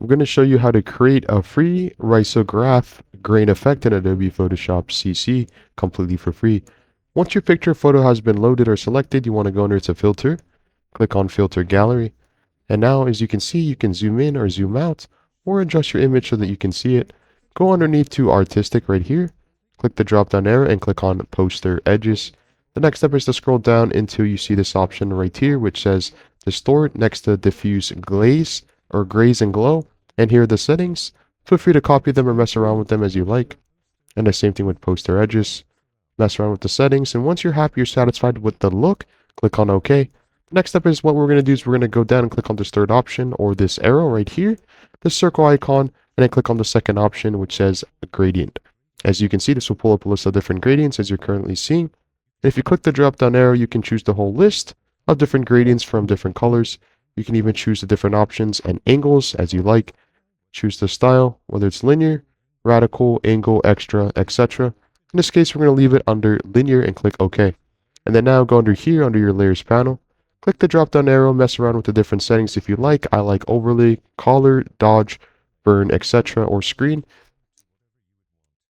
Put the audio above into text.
I'm going to show you how to create a free Risograph grain effect in Adobe Photoshop CC completely for free. Once your picture photo has been loaded or selected, you want to go under to Filter, click on Filter Gallery, and now as you can see, you can zoom in or zoom out or adjust your image so that you can see it. Go underneath to Artistic right here, click the drop down arrow and click on Poster Edges. The next step is to scroll down until you see this option right here which says Distort next to Diffuse Glaze or Graze and Glow. And here are the settings. Feel free to copy them or mess around with them as you like. And the same thing with Poster Edges. Mess around with the settings, and once you're happy, you're satisfied with the look, click on OK. Next step is what we're going to do is we're going to go down and click on this third option or this arrow right here, this circle icon, and then click on the second option which says gradient. As you can see, this will pull up a list of different gradients as you're currently seeing. And if you click the drop down arrow, you can choose the whole list of different gradients from different colors. You can even choose the different options and angles as you like. Choose the style, whether it's linear, radical, angle, extra, etc. In this case, we're going to leave it under linear and click OK. And then now go under here, under your layers panel. Click the drop down arrow, mess around with the different settings if you like. I like overlay, color, dodge, burn, etc. or screen.